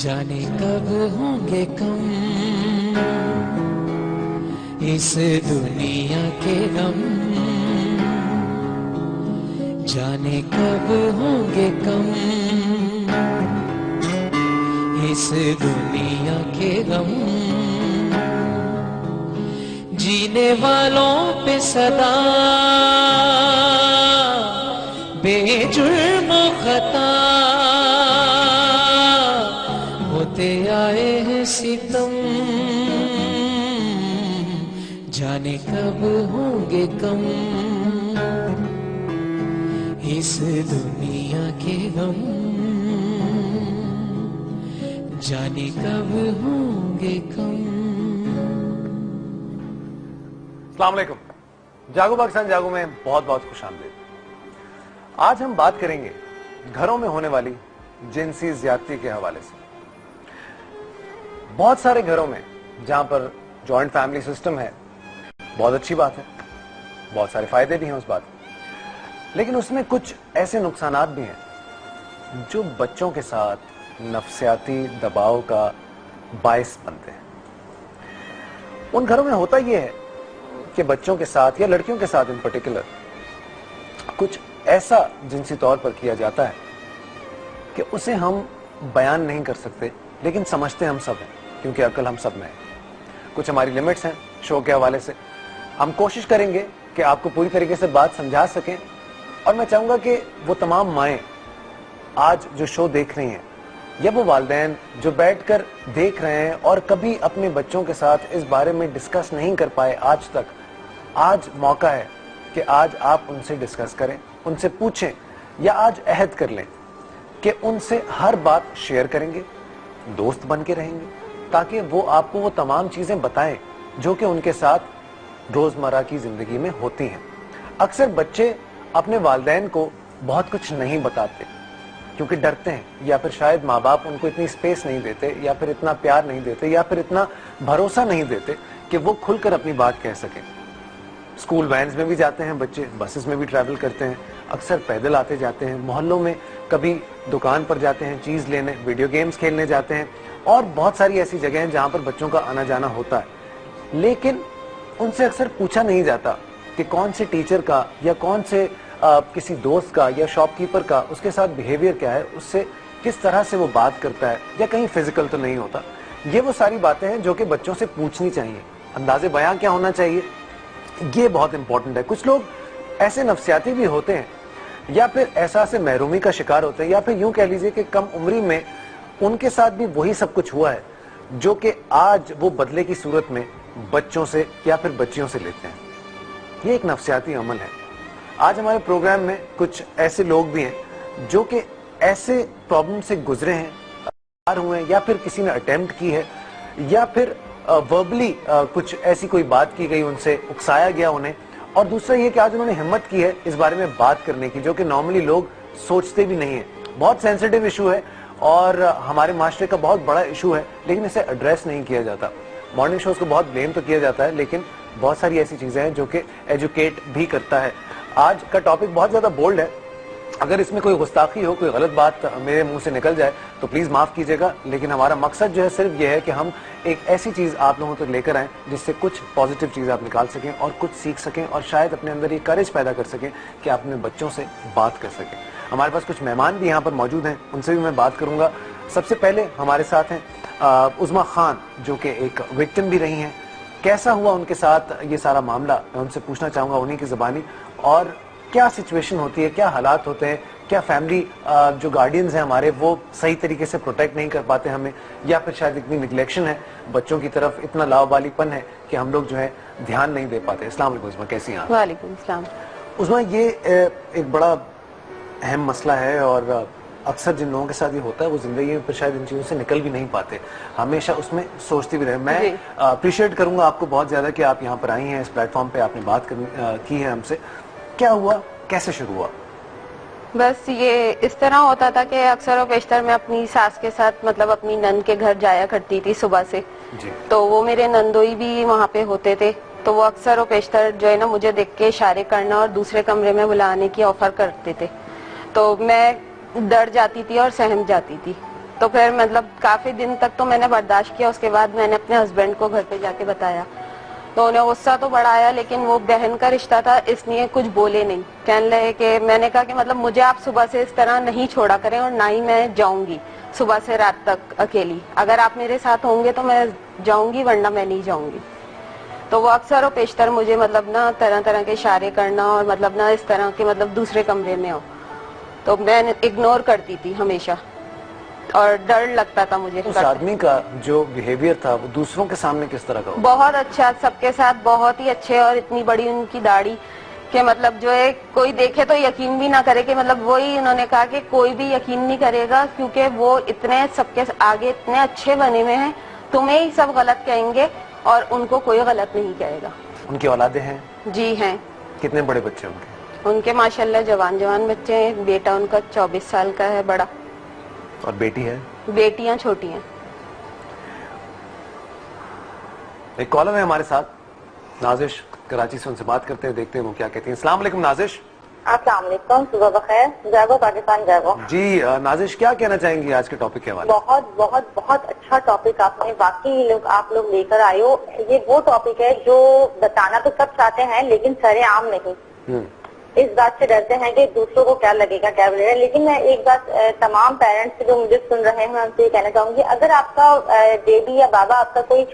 जाने कब होंगे कम इस दुनिया के गम, जाने कब होंगे कम इस दुनिया के गम। जीने वालों पे सदा बेजुर्म खता होते आए हैं सितम, जाने कब होंगे कम इस दुनिया के गम, जाने कब होंगे कम। अस्सलाम वालेकुम, जागो पाकिस्तान जागो में बहुत बहुत खुशामदीद। आज हम बात करेंगे घरों में होने वाली जिनसी ज्यादती के हवाले से। बहुत सारे घरों में जहां पर जॉइंट फैमिली सिस्टम है, बहुत अच्छी बात है, बहुत सारे फायदे भी हैं उस बात में, लेकिन उसमें कुछ ऐसे नुकसानात भी हैं जो बच्चों के साथ नफ्सियाती दबाव का बायस बनते हैं। उन घरों में होता यह है कि बच्चों के साथ या लड़कियों के साथ इन पर्टिकुलर कुछ ऐसा जिनसी तौर पर किया जाता है कि उसे हम बयान नहीं कर सकते, लेकिन समझते हम सब हैं, क्योंकि अक्ल हम सब में है। कुछ हमारी लिमिट्स हैं शो के हवाले से। हम कोशिश करेंगे कि आपको पूरी तरीके से बात समझा सकें, और मैं चाहूंगा कि वो तमाम माएं आज जो शो देख रही हैं या वो वालिदैन जो बैठकर देख रहे हैं और कभी अपने बच्चों के साथ इस बारे में डिस्कस नहीं कर पाए आज तक, आज मौका है कि आज आप उनसे डिस्कस करें, उनसे पूछें या आज अहद कर लें कि उनसे हर बात शेयर करेंगे, दोस्त बन के रहेंगे, ताकि वो आपको वो तमाम चीजें बताएं जो कि उनके साथ रोजमर्रा की जिंदगी में होती हैं। अक्सर बच्चे अपने वालिदैन को बहुत कुछ नहीं बताते क्योंकि डरते हैं, या फिर शायद माँ बाप उनको इतनी स्पेस नहीं देते, या फिर इतना प्यार नहीं देते, या फिर इतना भरोसा नहीं देते कि वो खुलकर अपनी बात कह सकें। स्कूल वैन्स में भी जाते हैं बच्चे, बसेस में भी ट्रैवल करते हैं, अक्सर पैदल आते जाते हैं, मोहल्लों में कभी दुकान पर जाते हैं चीज लेने, वीडियो गेम्स खेलने जाते हैं, और बहुत सारी ऐसी जगह हैं जहां पर बच्चों का आना जाना होता है। लेकिन उनसे अक्सर पूछा नहीं जाता कि कौन से टीचर का या कौन से किसी दोस्त का या शॉपकीपर का उसके साथ बिहेवियर क्या है, उससे किस तरह से वो बात करता है, या कहीं फिजिकल तो नहीं होता। ये वो सारी बातें हैं जो कि बच्चों से पूछनी चाहिए। अंदाजे बयां क्या होना चाहिए, ये बहुत इंपॉर्टेंट है। कुछ लोग ऐसे नफ्सियाती भी होते हैं, या फिर एहसास महरूमी का शिकार होते हैं, या फिर यूं कह लीजिए कि कम उम्री में उनके साथ भी वही सब कुछ हुआ है जो कि आज वो बदले की सूरत में बच्चों से या फिर बच्चियों से लेते हैं। ये एक नफ्सियाती अमल है। आज हमारे प्रोग्राम में कुछ ऐसे लोग भी हैं जो कि ऐसे प्रॉब्लम से गुजरे हैं, पार हुए हैं, या फिर किसी ने अटेम्प्ट की है, या फिर वर्बली कुछ ऐसी कोई बात की गई, उनसे उकसाया गया उन्हें। और दूसरा ये कि आज उन्होंने हिम्मत की है इस बारे में बात करने की, जो कि नॉर्मली लोग सोचते भी नहीं है। बहुत सेंसिटिव इशू है और हमारे माशरे का बहुत बड़ा इशू है, लेकिन इसे एड्रेस नहीं किया जाता। मॉर्निंग शोज को बहुत ब्लेम तो किया जाता है, लेकिन बहुत सारी ऐसी चीजें हैं जो कि एजुकेट भी करता है। आज का टॉपिक बहुत ज्यादा बोल्ड है, अगर इसमें कोई गुस्ताखी हो, कोई गलत बात मेरे मुंह से निकल जाए तो प्लीज माफ कीजिएगा, लेकिन हमारा मकसद जो है सिर्फ ये है कि हम एक ऐसी चीज आप लोगों तक लेकर आए जिससे कुछ पॉजिटिव चीज आप निकाल सकें और कुछ सीख सकें, और शायद अपने अंदर ये करेज पैदा कर सकें कि आप अपने बच्चों से बात कर सकें। हमारे पास कुछ मेहमान भी यहाँ पर मौजूद हैं, उनसे भी मैं बात करूंगा। सबसे पहले हमारे साथ हैं उज़्मा खान, जो कि एक विक्टिम भी रही हैं। कैसा हुआ उनके साथ ये सारा मामला, मैं उनसे पूछना चाहूंगा उन्हीं की ज़बानी, और क्या सिचुएशन होती है, क्या हालात होते हैं, क्या फैमिली जो गार्डियंस हैं हमारे वो सही तरीके से प्रोटेक्ट नहीं कर पाते हमें, या फिर शायद इतनी निगलेक्शन है बच्चों की तरफ, इतना लावालिपन है कि हम लोग जो है ध्यान नहीं दे पाते। अस्सलाम वालेकुम उज़्मा, कैसी हैं आप? वालेकुम सलाम। उज़्मा, ये एक बड़ा अहम मसला है, और अक्सर जिन लोगों के साथ ये होता है वो जिंदगी में फिर शायद इन चीजों से निकल भी नहीं पाते, हमेशा उसमें सोचते भी रहे। मैं अप्रिशिएट करूंगा आपको बहुत ज्यादा कि आप यहाँ पर आई हैं, इस प्लेटफॉर्म पे आपने बात की है हमसे। क्या हुआ, कैसे शुरू हुआ? बस ये इस तरह होता था कि अक्सर और बेशतर मैं अपनी सास के साथ, मतलब अपनी नंद के घर जाया करती थी सुबह से जी। तो वो मेरे नंदोई भी वहाँ पे होते थे, तो वो अक्सर और बेशतर जो है ना मुझे देख के इशारे करना और दूसरे कमरे में बुलाने की ऑफर करते थे, तो मैं डर जाती थी और सहम जाती थी। تو پھر مطلب کافی دن تک تو میں نے برداشت کیا. اس کے بعد میں نے اپنے ہسبینڈ کو گھر پہ جا کے بتایا تو انہیں غصہ تو بڑا آیا, لیکن وہ بہن کا رشتہ تھا اس لیے کچھ بولے نہیں. کہنے لگے کہ میں نے کہا کہ مطلب مجھے آپ صبح سے اس طرح نہیں چھوڑا کریں اور نہ ہی میں جاؤں گی صبح سے رات تک اکیلی. اگر آپ میرے ساتھ ہوں گے تو میں جاؤں گی ورنہ میں نہیں جاؤں گی. تو وہ اکثر و بیشتر مجھے مطلب نا طرح طرح کے اشارے کرنا اور مطلب نا اس طرح کے مطلب دوسرے کمرے میں ہو تو میں اگنور کرتی تھی ہمیشہ اور ڈر لگتا تھا مجھے. اس آدمی کا جو بیہیویئر تھا وہ دوسروں کے سامنے کس طرح کا؟ بہت اچھا, سب کے ساتھ بہت ہی اچھے, اور اتنی بڑی ان کی داڑھی کہ مطلب جو ہے کوئی دیکھے تو یقین بھی نہ کرے کہ مطلب وہی انہوں نے کہا کہ کوئی بھی یقین نہیں کرے گا کیونکہ وہ اتنے سب کے آگے اتنے اچھے بنے ہوئے ہیں, تمہیں ہی سب غلط کہیں گے اور ان کو کوئی غلط نہیں کہے گا. ان کی اولادیں ہیں؟ جی ہیں. کتنے بڑے بچے ان کے؟ ان کے ماشاءاللہ جوان بچے ہیں. بیٹا ان کا 24 سال کا ہے بڑا, اور بیٹی ہے؟ بیٹیاں چھوٹی ہیں. ایک کالر ہے ہمارے ساتھ, نازش کراچی سے, ان سے بات کرتے ہیں, دیکھتے ہیں وہ کیا کہتی ہیں. السلام علیکم نازش. السلام علیکم, صبح بخیر. جے گو پاکستان, جے گو. جی نازش, کیا کہنا چاہیں گی آج کے ٹاپک کے حوالے؟ بہت بہت بہت اچھا ٹاپک آپ نے واقعی آپ لوگ لے کر آئے ہو. یہ وہ ٹاپک ہے جو بتانا تو سب چاہتے ہیں لیکن سرے عام نہیں. اس بات سے ڈرتے ہیں کہ دوسروں کو کیا لگے گا, کیا لگے گا. لیکن میں ایک بات تمام پیرنٹس جو مجھے سن رہے ہیں ان سے یہ کہنا چاہوں گی, اگر آپ کا بیبی یا بابا آپ کا کوئی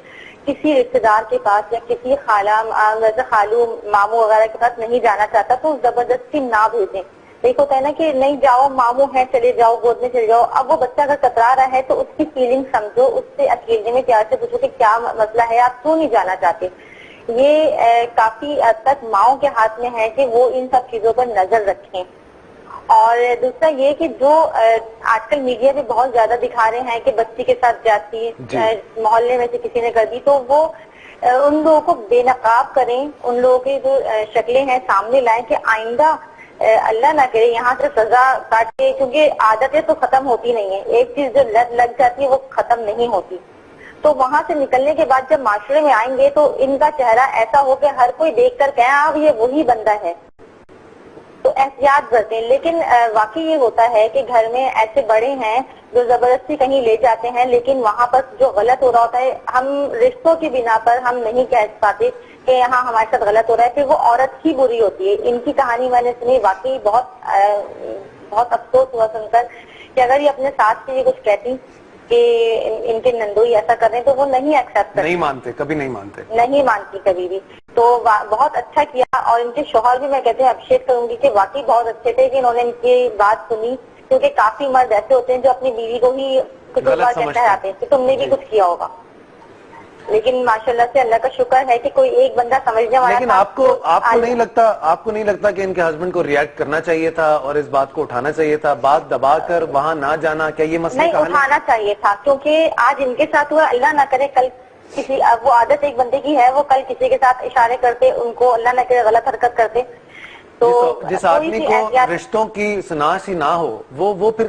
کسی رشتے دار کے پاس یا کسی خالہ خالو ماموں وغیرہ کے پاس نہیں جانا چاہتا تو زبردستی نہ بھیجیں. ایک ہوتا ہے نا کہ نہیں جاؤ, ماموں ہے چلے جاؤ, گود میں چلے جاؤ. اب وہ بچہ اگر کترا رہا ہے تو اس کی فیلنگ سمجھو, اس سے اکیلے میں پیار سے پوچھو کہ کیا مسئلہ ہے, آپ کیوں نہیں جانا چاہتے. یہ کافی حد تک ماؤں کے ہاتھ میں ہے کہ وہ ان سب چیزوں پر نظر رکھیں. اور دوسرا یہ کہ جو آج کل میڈیا پہ بہت زیادہ دکھا رہے ہیں کہ بچی کے ساتھ جاتی محلے میں سے کسی نے کر دی, تو وہ ان لوگوں کو بے نقاب کریں, ان لوگوں کی جو شکلیں ہیں سامنے لائیں کہ آئندہ اللہ نہ کرے یہاں سے سزا کاٹے, کیونکہ عادتیں تو ختم ہوتی نہیں ہیں. ایک چیز جو لت لگ جاتی ہے وہ ختم نہیں ہوتی. تو وہاں سے نکلنے کے بعد جب معاشرے میں آئیں گے تو ان کا چہرہ ایسا ہو کہ ہر کوئی دیکھ کر کہے اب یہ وہی بندہ ہے. تو احتیاط برتیں. لیکن واقعی یہ ہوتا ہے کہ گھر میں ایسے بڑے ہیں جو زبردستی کہیں لے جاتے ہیں, لیکن وہاں پر جو غلط ہو رہا ہوتا ہے ہم رشتوں کی بنا پر ہم نہیں کہہ پاتے کہ ہاں ہمارے ساتھ غلط ہو رہا ہے, پھر وہ عورت ہی بری ہوتی ہے. ان کی کہانی میں نے سنی, واقعی بہت افسوس ہوا سن کر کہ اگر یہ اپنے ساتھ سے یہ کچھ کہتی کہ ان کے نندوئی ایسا کر رہے ہیں تو وہ نہیں ایکسپٹ کرتے, نہیں مانتے, کبھی نہیں مانتے, نہیں مانتی کبھی بھی. تو بہت اچھا کیا, اور ان کے شوہر بھی میں کہتے ہیں اپریشیٹ کروں گی کہ واقعی بہت اچھے تھے کہ انہوں نے ان کی بات سنی, کیونکہ کافی مرد ایسے ہوتے ہیں جو اپنی بیوی کو ہی کچھ بار کہتے رہتے ہیں کہ تم نے بھی کچھ کیا ہوگا. لیکن ماشاءاللہ سے اللہ کا شکر ہے کہ کوئی ایک بندہ سمجھنے والا. لیکن آپ کو نہیں لگتا کہ ان کے ہسبینڈ کو ریئیکٹ کرنا چاہیے تھا اور اس بات کو اٹھانا چاہیے تھا, بات دبا کر وہاں نہ جانا, کیا یہ مسئلہ نہیں اٹھانا چاہیے تھا؟ کیونکہ آج ان کے ساتھ ہوا, اللہ نہ کرے کل کسی, وہ عادت ایک بندے کی ہے, وہ کل کسی کے ساتھ اشارے کرتے, ان کو اللہ نہ کرے غلط حرکت کرتے. تو جس آدمی کو رشتوں کی سناسی نہ ہو وہ پھر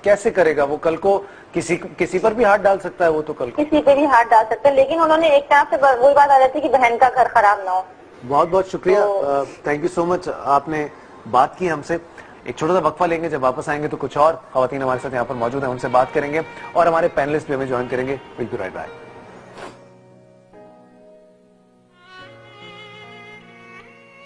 کیسے کرے گا؟ وہ کل کو کسی پر بھی ہاتھ ڈال سکتا ہے, وہ تو کل کسی پہ بھی ہاتھ ڈال سکتا ہے. لیکن انہوں نے ایک طرف سے وہی بات آ جاتی کہ بہن کا گھر خراب نہ ہو. بہت بہت شکریہ, تھینک یو سو مچ, آپ نے بات کی ہم سے. ایک چھوٹا سا وقفہ لیں گے, جب واپس آئیں گے تو کچھ اور خواتین ہمارے ساتھ یہاں پر موجود ہیں, ان سے بات کریں گے اور ہمارے پینلسٹ بھی ہمیں جوائن کریں گے. Will be right back.